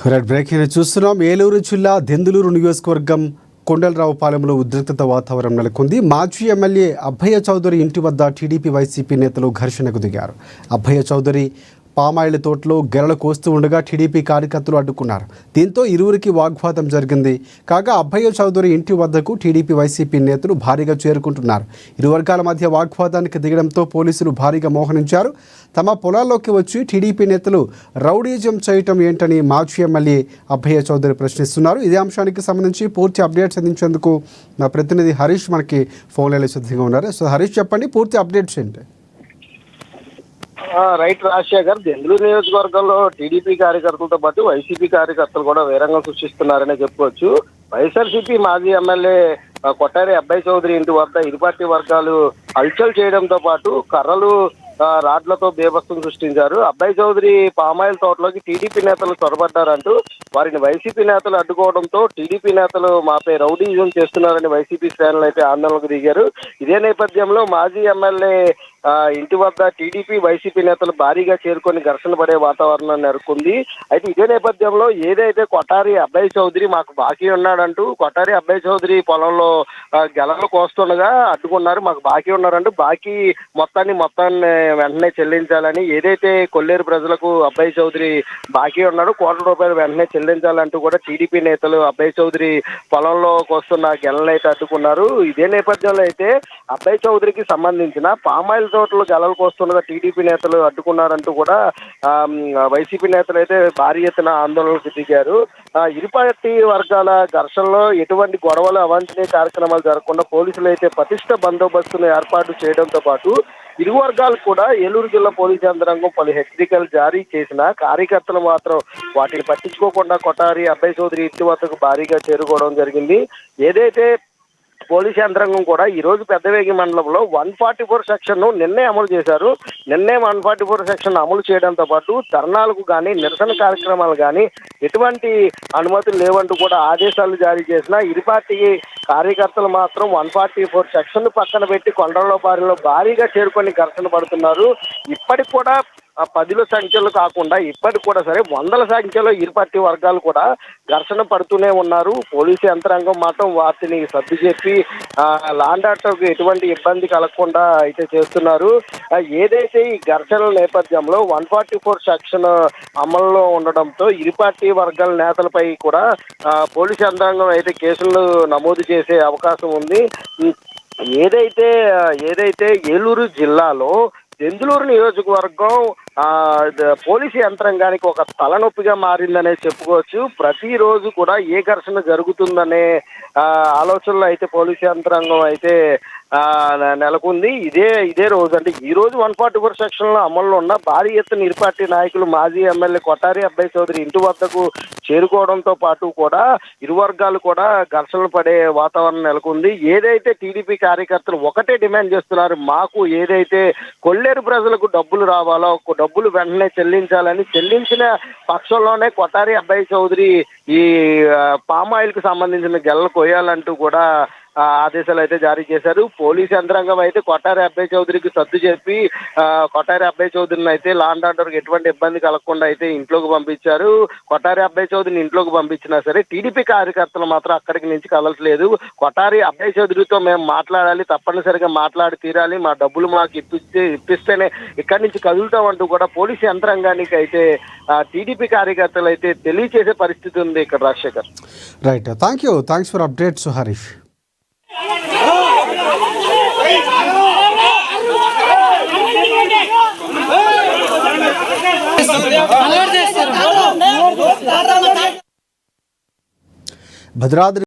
Red breaking చూస్తున్నాం. ఏలూరు జిల్లా దెందులూరు నియోజకవర్గం కొండలరావుపాలెంలో ఉద్రిక్తత వాతావరణం నెలకొంది. మాజీ ఎమ్మెల్యే అభయ చౌదరి ఇంటి వద్ద టీడీపీ వైసీపీ నేతలు ఘర్షణకు దిగారు. అభయ చౌదరి పామాయిల్ తోటలో గెలలు కోస్తూ ఉండగా టీడీపీ కార్యకర్తలు అడ్డుకున్నారు. దీంతో ఇరువురికి వాగ్వాదం జరిగింది. కాగా అభయ చౌదరి ఇంటి వద్దకు టీడీపీ వైసీపీ నేతలు భారీగా చేరుకుంటున్నారు. ఇరు వర్గాల మధ్య వాగ్వాదానికి దిగడంతో పోలీసులు భారీగా మోహరించారు. తమ పొలాల్లోకి వచ్చి టీడీపీ నేతలు రౌడీజం చేయటం ఏంటని మాజీ ఎమ్మెల్యే అభయ చౌదరి ప్రశ్నిస్తున్నారు. ఇదే అంశానికి సంబంధించి పూర్తి అప్డేట్స్ అందించేందుకు నా ప్రతినిధి హరీష్ మనకి ఫోన్ లైన్లో సిద్ధంగా ఉన్నారు. సో హరీష్, చెప్పండి, పూర్తి అప్డేట్స్ ఏంటి? రైట్ రాజశేఖర్, దెందులూరు నియోజకవర్గంలో టీడీపీ కార్యకర్తలతో పాటు వైసీపీ కార్యకర్తలు కూడా వేరంగం సృష్టిస్తున్నారనే చెప్పుకోవచ్చు. వైఎస్ఆర్సీపీ మాజీ ఎమ్మెల్యే కొట్టారి అబ్బాయి చౌదరి ఇంటి వద్ద ఇరు పార్టీ వర్గాలు హల్చల్ చేయడంతో పాటు కర్రలు రాడ్లతో బీభత్సం సృష్టించారు. అబ్బాయి చౌదరి పామాయిల్ తోటలోకి టీడీపీ నేతలు చొరబడ్డారంటూ వారిని వైసీపీ నేతలు అడ్డుకోవడంతో టీడీపీ నేతలు మాపై రౌడీజం చేస్తున్నారని వైసీపీ శ్రేణులు అయితే ఆందోళనకు దిగారు. ఇదే నేపథ్యంలో మాజీ ఎమ్మెల్యే ఇంటి వద్ద టీడీపీ వైసీపీ నేతలు భారీగా చేరుకొని ఘర్షణ పడే వాతావరణం నెలకొంది. అయితే ఇదే నేపథ్యంలో ఏదైతే కొట్టారి అబ్బాయి చౌదరి మాకు బాకీ ఉన్నాడంటూ కొట్టారి అబ్బాయి చౌదరి పొలంలో గెలలు కోస్తుండగా అడ్డుకున్నారు. మాకు బాకీ ఉన్నారంటూ బాకీ మొత్తాన్ని వెంటనే చెల్లించాలని, ఏదైతే కొల్లేరు ప్రజలకు అబ్బాయి చౌదరి బాకీ ఉన్నాడో ₹1,00,00,000 వెంటనే చెల్లించాలంటూ కూడా టీడీపీ నేతలు అబ్బాయి చౌదరి పొలంలో కోస్తున్న గెలలు అయితే అడ్డుకున్నారు. ఇదే నేపథ్యంలో అయితే అబ్బాయి చౌదరికి సంబంధించిన పామాయిల్ తోటలు గెలలు కోస్తుండగా టీడీపీ నేతలు అడ్డుకున్నారంటూ కూడా వైసీపీ నేతలు అయితే భారీ ఎత్తున ఆందోళనకు దిగారు. ఇరు పార్టీ వర్గాల ఘర్షణలో ఎటువంటి గొడవలు అవాంఛనీయ కార్యక్రమాలు జరగకుండా పోలీసులు అయితే పటిష్ట బందోబస్తును ఏర్పాటు చేయడంతో పాటు ఇరు వర్గాలు కూడా ఏలూరు జిల్లా పోలీసు యంత్రాంగం పలు హెచ్చరికలు జారీ చేసిన కార్యకర్తలు మాత్రం వాటిని పట్టించుకోకుండా కొట్టారి అబ్బాయి చౌదరి ఇంటి వద్దకు భారీగా చేరుకోవడం జరిగింది. ఏదైతే పోలీసు యంత్రాంగం కూడా ఈ రోజు పెద్దవేగి మండలంలో 144 సెక్షన్ నిన్నే అమలు చేశారు. నిన్నే 144 సెక్షన్ అమలు చేయడంతో పాటు ధర్నాలకు కానీ నిరసన కార్యక్రమాలు కానీ ఎటువంటి అనుమతులు లేవంటూ కూడా ఆదేశాలు జారీ చేసిన ఇరు పార్టీ కార్యకర్తలు మాత్రం 144 సెక్షన్ పక్కన పెట్టి కొండలపాలెంలో భారీగా చేరుకొని ఘర్షణ పడుతున్నారు. ఇప్పటికి కూడా 10ల సంఖ్యలో కాకుండా ఇప్పటికి కూడా సరే 100ల సంఖ్యలో ఇరు పార్టీ వర్గాలు కూడా ఘర్షణ పడుతూనే ఉన్నారు. పోలీసు యంత్రాంగం మాత్రం వాటిని సర్ది చెప్పి లాండ్ ఆర్డర్కు ఎటువంటి ఇబ్బంది కలగకుండా అయితే చేస్తున్నారు. ఏదైతే ఈ ఘర్షణల నేపథ్యంలో 144 సెక్షన్ అమల్లో ఉండడంతో ఇరు పార్టీ వర్గాల నేతలపై కూడా పోలీసు యంత్రాంగం అయితే కేసులు నమోదు చేసే అవకాశం ఉంది. ఏదైతే ఏలూరు జిల్లాలో దెందులూరు నియోజకవర్గం పోలీసు యంత్రాంగానికి ఒక తలనొప్పిగా మారిందనే చెప్పుకోవచ్చు. ప్రతిరోజు కూడా ఏ ఘర్షణ జరుగుతుందనే ఆలోచనలో అయితే పోలీసు యంత్రాంగం అయితే నెలకొంది. ఇదే రోజు అంటే ఈ రోజు 144 సెక్షన్లో అమల్లో ఉన్న భారీ ఎత్తున ఇరు పార్టీ నాయకులు మాజీ ఎమ్మెల్యే కొట్టారి అబ్బాయి చౌదరి ఇంటి వద్దకు చేరుకోవడంతో పాటు కూడా ఇరు వర్గాలు కూడా ఘర్షణలు పడే వాతావరణం నెలకొంది. ఏదైతే టీడీపీ కార్యకర్తలు ఒకటే డిమాండ్ చేస్తున్నారు, మాకు ఏదైతే కొల్లేరు ప్రజలకు డబ్బులు రావాలో డబ్బులు వెంటనే చెల్లించాలని, చెల్లించిన పక్షంలోనే కొట్టారి అబ్బాయి చౌదరి ఈ పామాయిల్ కు సంబంధించిన గెలలు కొయ్యాలంటూ కూడా ఆదేశాలు అయితే జారీ చేశారు. పోలీసు యంత్రాంగం అయితే కొట్టారి అబ్బాయి చౌదరికి సర్దు చెప్పి కొట్టారి అబ్బాయి చౌదరిని అయితే లాండ్ ఆర్డర్కి ఎటువంటి ఇబ్బంది కలగకుండా అయితే ఇంట్లోకి పంపించారు. కొట్టారి అబ్బాయి చౌదరిని ఇంట్లోకి పంపించినా సరే టీడీపీ కార్యకర్తలు మాత్రం అక్కడికి నుంచి కదలట్లేదు. కొట్టారి అబ్బాయి చౌదరితో మేము మాట్లాడాలి, తప్పనిసరిగా మాట్లాడి తీరాలి, మా డబ్బులు మాకు ఇప్పిస్తేనే ఇక్కడి నుంచి కదులుతామంటూ కూడా పోలీసు యంత్రాంగానికి అయితే టీడీపీ కార్యకర్తలు అయితే తెలియచేసే పరిస్థితి ఉంది ఇక్కడ. Rajasekhar, right, thanks for updates Harish. Bhadradri